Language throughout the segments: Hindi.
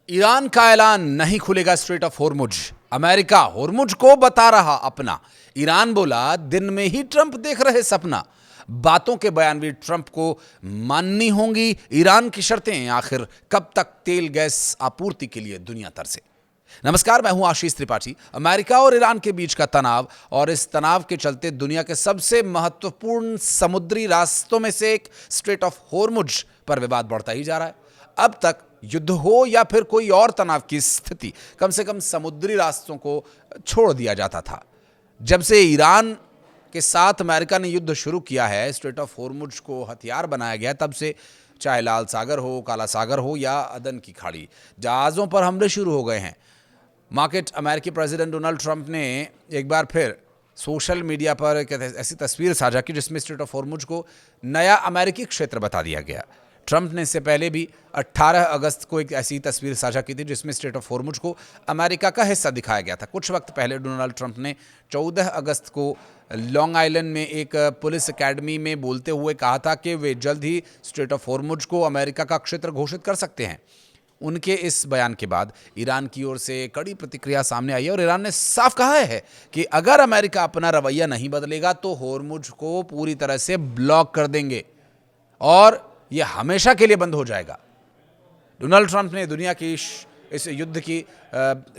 ईरान का ऐलान, नहीं खुलेगा straight of Hormuz. America Hormuz को बता रहा अपना। ईरान बोला दिन में ही ट्रंप देख रहे सपना। बातों के बयान भी ट्रंप को माननी होंगी। ईरान की शर्तें, आखिर कब तक तेल गैस आपूर्ति के लिए दुनिया तरसे। नमस्कार, मैं हूं आशीष त्रिपाठी। अमेरिका और ईरान के बीच का तनाव और इस तनाव के चलते दुनिया के सबसे महत्वपूर्ण समुद्री रास्तों में से एक स्ट्रेट ऑफ होर्मुज पर विवाद बढ़ता ही जा रहा है। अब तक युद्ध हो या फिर कोई और तनाव की स्थिति, कम से कम समुद्री रास्तों को छोड़ दिया जाता था। जब से ईरान के साथ अमेरिका ने युद्ध शुरू किया है, स्ट्रेट ऑफ होर्मुज को हथियार बनाया गया, तब से चाहे लाल सागर हो, काला सागर हो या अदन की खाड़ी, जहाज़ों पर हमले शुरू हो गए हैं। मार्केट अमेरिकी प्रेसिडेंट डोनाल्ड ट्रंप ने एक बार फिर सोशल मीडिया पर एक ऐसी तस्वीर साझा की जिसमें स्ट्रेट ऑफ होर्मुज को नया अमेरिकी क्षेत्र बता दिया गया। ट्रंप ने इससे पहले भी 18 अगस्त को एक ऐसी तस्वीर साझा की थी जिसमें स्ट्रेट ऑफ होर्मुज को अमेरिका का हिस्सा दिखाया गया था। कुछ वक्त पहले डोनाल्ड ट्रंप ने 14 अगस्त को लॉन्ग आइलैंड में एक पुलिस एकेडमी में बोलते हुए कहा था कि वे जल्द ही स्ट्रेट ऑफ होर्मुज को अमेरिका का क्षेत्र घोषित कर सकते हैं। उनके इस बयान के बाद ईरान की ओर से कड़ी प्रतिक्रिया सामने आई है और ईरान ने साफ कहा है कि अगर अमेरिका अपना रवैया नहीं बदलेगा तो होर्मुज को पूरी तरह से ब्लॉक कर देंगे और यह हमेशा के लिए बंद हो जाएगा। डोनाल्ड ट्रंप ने दुनिया की इस युद्ध की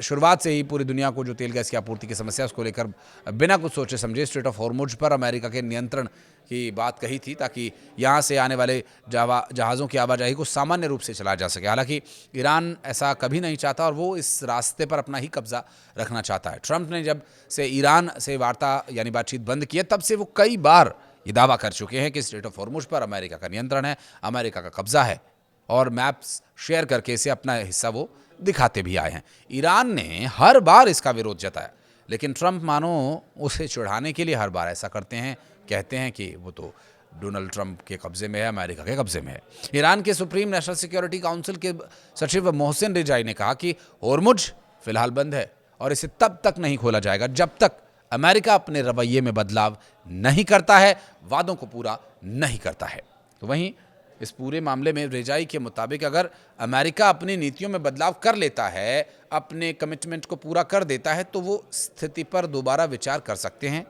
शुरुआत से ही पूरी दुनिया को जो तेल गैस की आपूर्ति की समस्या उसको लेकर बिना कुछ सोचे समझे स्ट्रेट ऑफ होर्मुज पर अमेरिका के नियंत्रण की बात कही थी, ताकि यहाँ से आने वाले जहाज़ों की आवाजाही को सामान्य रूप से चलाया जा सके। हालांकि ईरान ऐसा कभी नहीं चाहता और वो इस रास्ते पर अपना ही कब्जा रखना चाहता है। ट्रंप ने जब से ईरान से वार्ता यानी बातचीत बंद की है, तब से वो कई बार ये दावा कर चुके हैं कि स्ट्रेट ऑफ होर्मुज पर अमेरिका का नियंत्रण है, अमेरिका का कब्जा है, और मैप्स शेयर करके इसे अपना हिस्सा वो दिखाते भी आए हैं। ईरान ने हर बार इसका विरोध जताया, लेकिन ट्रंप मानो उसे चिढ़ाने के लिए हर बार ऐसा करते हैं, कहते हैं कि वो तो डोनाल्ड ट्रंप के कब्जे में है, अमेरिका के कब्जे में है। ईरान के सुप्रीम नेशनल सिक्योरिटी काउंसिल के सचिव मोहसिन रिजाई ने कहा कि होर्मुज फिलहाल बंद है और इसे तब तक नहीं खोला जाएगा जब तक अमेरिका अपने रवैये में बदलाव नहीं करता है, वादों को पूरा नहीं करता है। तो वहीं इस पूरे मामले में रेजाई के मुताबिक अगर अमेरिका अपनी नीतियों में बदलाव कर लेता है, अपने कमिटमेंट को पूरा कर देता है, तो वो स्थिति पर दोबारा विचार कर सकते हैं।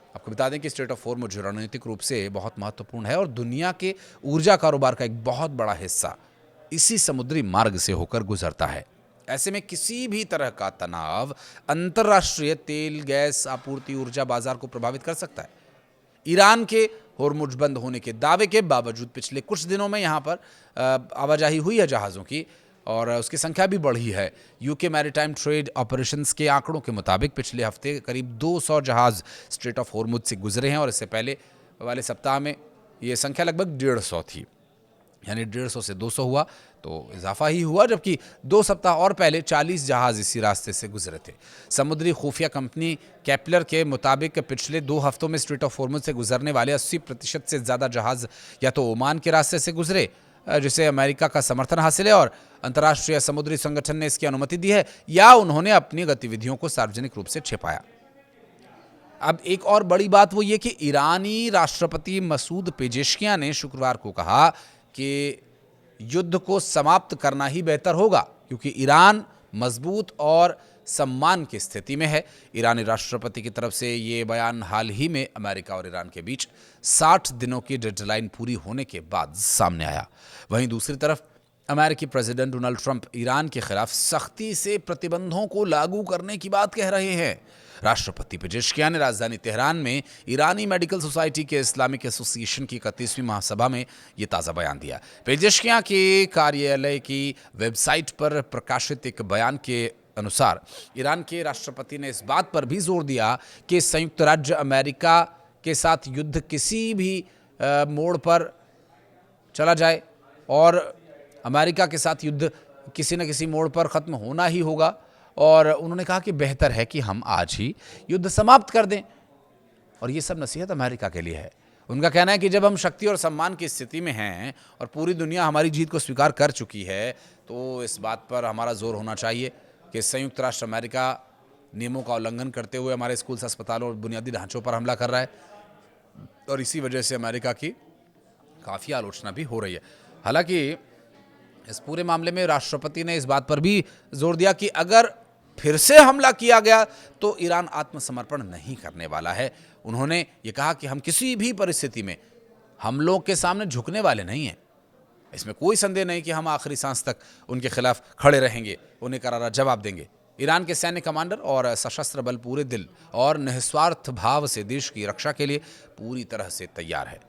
आपको बता दें कि स्ट्रेट ऑफ होर्मुज रणनीतिक रूप से बहुत महत्वपूर्ण है और दुनिया के ऊर्जा कारोबार का एक बहुत बड़ा हिस्सा इसी समुद्री मार्ग से होकर गुजरता है। ऐसे में किसी भी तरह का तनाव अंतर्राष्ट्रीय तेल गैस आपूर्ति ऊर्जा बाजार को प्रभावित कर सकता है। ईरान के होर्मुज बंद होने के दावे के बावजूद पिछले कुछ दिनों में यहाँ पर आवाजाही हुई है जहाज़ों की और उसकी संख्या भी बढ़ी है। यूके मैरीटाइम ट्रेड ऑपरेशंस के आंकड़ों के मुताबिक पिछले हफ्ते करीब 200 जहाज़ स्ट्रेट ऑफ होर्मुज से गुजरे हैं और इससे पहले वाले सप्ताह में ये संख्या लगभग 150 थी, यानी 150 से 200 हुआ तो इजाफा ही हुआ, जबकि 2 सप्ताह और पहले 40 जहाज़ इसी रास्ते से गुजरे थे। समुद्री खुफिया कंपनी केपलर के मुताबिक पिछले 2 हफ्तों में स्ट्रेट ऑफ होर्मुज से गुजरने वाले 80% से ज़्यादा जहाज़ या तो ओमान के रास्ते से गुजरे, जिसे अमेरिका का समर्थन हासिल है और अंतर्राष्ट्रीय समुद्री संगठन ने इसकी अनुमति दी है, या उन्होंने अपनी गतिविधियों को सार्वजनिक रूप से छिपाया। अब एक और बड़ी बात वो ये कि ईरानी राष्ट्रपति मसूद पेजेश्कियां ने शुक्रवार को कहा कि युद्ध को समाप्त करना ही बेहतर होगा क्योंकि ईरान मजबूत और सम्मान की स्थिति में है। ईरानी राष्ट्रपति की तरफ से ये बयान हाल ही में अमेरिका और ईरान के बीच 60 दिनों की डेडलाइन पूरी होने के बाद सामने आया। वहीं दूसरी तरफ अमेरिकी प्रेसिडेंट डोनाल्ड ट्रंप ईरान के खिलाफ सख्ती से प्रतिबंधों को लागू करने की बात कह रहे हैं। राष्ट्रपति पेजेश्कियां ने राजधानी तेहरान में ईरानी मेडिकल सोसाइटी के इस्लामिक एसोसिएशन की 31वीं महासभा में ये ताज़ा बयान दिया। पेजेश्कियां के कार्यालय की वेबसाइट पर प्रकाशित एक बयान के अनुसार ईरान के राष्ट्रपति ने इस बात पर भी जोर दिया कि संयुक्त राज्य अमेरिका के साथ युद्ध किसी भी मोड़ पर चला जाए और अमेरिका के साथ युद्ध किसी न किसी मोड़ पर ख़त्म होना ही होगा, और उन्होंने कहा कि बेहतर है कि हम आज ही युद्ध समाप्त कर दें। और ये सब नसीहत अमेरिका के लिए है। उनका कहना है कि जब हम शक्ति और सम्मान की स्थिति में हैं और पूरी दुनिया हमारी जीत को स्वीकार कर चुकी है, तो इस बात पर हमारा जोर होना चाहिए कि संयुक्त राष्ट्र अमेरिका नियमों का उल्लंघन करते हुए हमारे स्कूल्स, अस्पतालों और बुनियादी ढांचों पर हमला कर रहा है और इसी वजह से अमेरिका की काफ़ी आलोचना भी हो रही है। हालांकि इस पूरे मामले में राष्ट्रपति ने इस बात पर भी जोर दिया कि अगर फिर से हमला किया गया तो ईरान आत्मसमर्पण नहीं करने वाला है। उन्होंने ये कहा कि हम किसी भी परिस्थिति में हमलों के सामने झुकने वाले नहीं हैं। इसमें कोई संदेह नहीं कि हम आखिरी सांस तक उनके खिलाफ खड़े रहेंगे, उन्हें करारा जवाब देंगे। ईरान के सैन्य कमांडर और सशस्त्र बल पूरे दिल और निस्वार्थ भाव से देश की रक्षा के लिए पूरी तरह से तैयार है।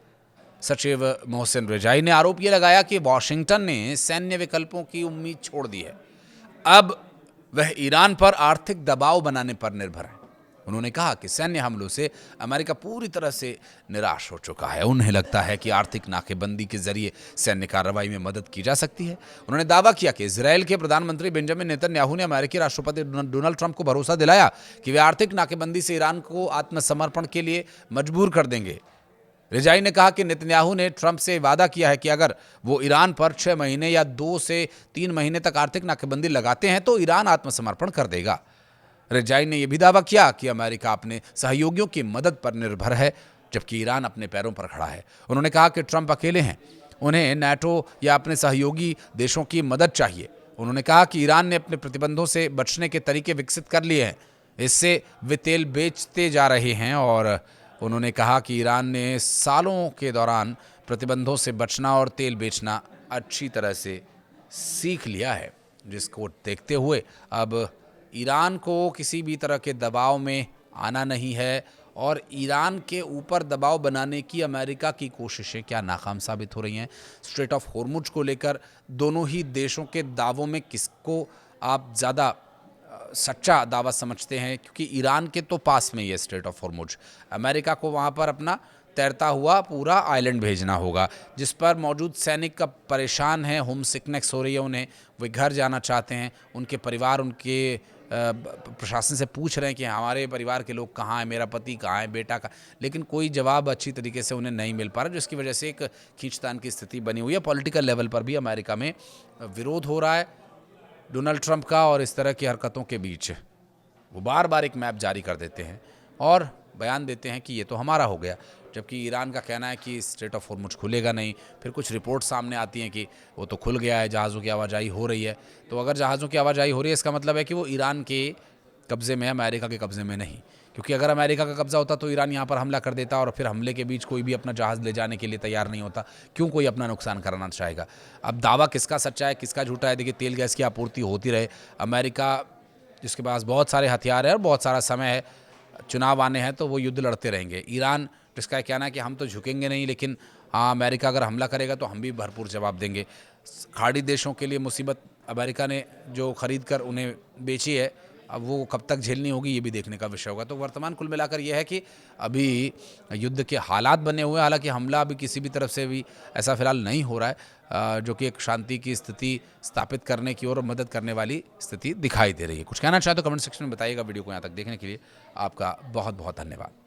सचिव मोहसिन रेजाई ने आरोप ये लगाया कि वॉशिंगटन ने सैन्य विकल्पों की उम्मीद छोड़ दी है, अब वह ईरान पर आर्थिक दबाव बनाने पर निर्भर है। उन्होंने कहा कि सैन्य हमलों से अमेरिका पूरी तरह से निराश हो चुका है। उन्हें लगता है कि आर्थिक नाकेबंदी के जरिए सैन्य कार्रवाई में मदद की जा सकती है। उन्होंने दावा किया कि इजरायल के प्रधानमंत्री बेंजामिन नेतन्याहू ने अमेरिकी राष्ट्रपति डोनाल्ड ट्रंप को भरोसा दिलाया कि वे आर्थिक नाकेबंदी से ईरान को आत्मसमर्पण के लिए मजबूर कर देंगे। रेजाई ने कहा कि नेतन्याहू ने ट्रंप से वादा किया है कि अगर वो ईरान पर 6 महीने या 2 से 3 महीने तक आर्थिक नाकेबंदी लगाते हैं तो ईरान आत्मसमर्पण कर देगा। रेजाई ने यह भी दावा किया कि अमेरिका अपने सहयोगियों की मदद पर निर्भर है, जबकि ईरान अपने पैरों पर खड़ा है। उन्होंने कहा कि ट्रंप अकेले हैं, उन्हें नाटो या अपने सहयोगी देशों की मदद चाहिए। उन्होंने कहा कि ईरान ने अपने प्रतिबंधों से बचने के तरीके विकसित कर लिए हैं, इससे वे तेल बेचते जा रहे हैं। और उन्होंने कहा कि ईरान ने सालों के दौरान प्रतिबंधों से बचना और तेल बेचना अच्छी तरह से सीख लिया है, जिसको देखते हुए अब ईरान को किसी भी तरह के दबाव में आना नहीं है और ईरान के ऊपर दबाव बनाने की अमेरिका की कोशिशें क्या नाकाम साबित हो रही हैं। स्ट्रेट ऑफ होर्मुज को लेकर दोनों ही देशों के दावों में किसको आप ज़्यादा सच्चा दावा समझते हैं? क्योंकि ईरान के तो पास में ही है स्ट्रेट ऑफ होर्मुज, अमेरिका को वहाँ पर अपना तैरता हुआ पूरा आइलैंड भेजना होगा, जिस पर मौजूद सैनिक का परेशान है, होम सिकनेस हो रही है उन्हें, वे घर जाना चाहते हैं। उनके परिवार उनके प्रशासन से पूछ रहे हैं कि हमारे परिवार के लोग कहाँ हैं, मेरा पति कहाँ है, बेटा का, लेकिन कोई जवाब अच्छी तरीके से उन्हें नहीं मिल पा रहा, जिसकी वजह से एक खींचतान की स्थिति बनी हुई है। पॉलिटिकल लेवल पर भी अमेरिका में विरोध हो रहा है डोनाल्ड ट्रंप का, और इस तरह की हरकतों के बीच वो बार बार एक मैप जारी कर देते हैं और बयान देते हैं कि ये तो हमारा हो गया, जबकि ईरान का कहना है कि स्ट्रेट ऑफ होर्मुज खुलेगा नहीं। फिर कुछ रिपोर्ट सामने आती हैं कि वो तो खुल गया है, जहाज़ों की आवाजाही हो रही है। तो अगर जहाज़ों की आवाजाही हो रही है, इसका मतलब है कि वो ईरान के कब्ज़े में है, अमेरिका के कब्ज़े में नहीं। क्योंकि अगर अमेरिका का कब्ज़ा होता तो ईरान यहाँ पर हमला कर देता और फिर हमले के बीच कोई भी अपना जहाज़ ले जाने के लिए तैयार नहीं होता। क्यों कोई अपना नुकसान कराना चाहेगा? अब दावा किसका सच्चा है, किसका झूठा है? देखिए, तेल गैस की आपूर्ति होती रहे, अमेरिका जिसके पास बहुत सारे हथियार है और बहुत सारा समय है, चुनाव आने हैं तो वो युद्ध लड़ते रहेंगे। ईरान जिसका कहना है कि हम तो झुकेंगे नहीं, लेकिन हाँ, अमेरिका अगर हमला करेगा तो हम भी भरपूर जवाब देंगे। खाड़ी देशों के लिए मुसीबत अमेरिका ने जो खरीद कर उन्हें बेची है, अब वो कब तक झेलनी होगी ये भी देखने का विषय होगा। तो वर्तमान कुल मिलाकर यह है कि अभी युद्ध के हालात बने हुए हैं, हालांकि हमला अभी किसी भी तरफ से भी ऐसा फिलहाल नहीं हो रहा है, जो कि एक शांति की स्थिति स्थापित करने की ओर मदद करने वाली स्थिति दिखाई दे रही है। कुछ कहना चाहे तो कमेंट सेक्शन में बताइएगा। वीडियो को यहाँ तक देखने के लिए आपका बहुत बहुत धन्यवाद।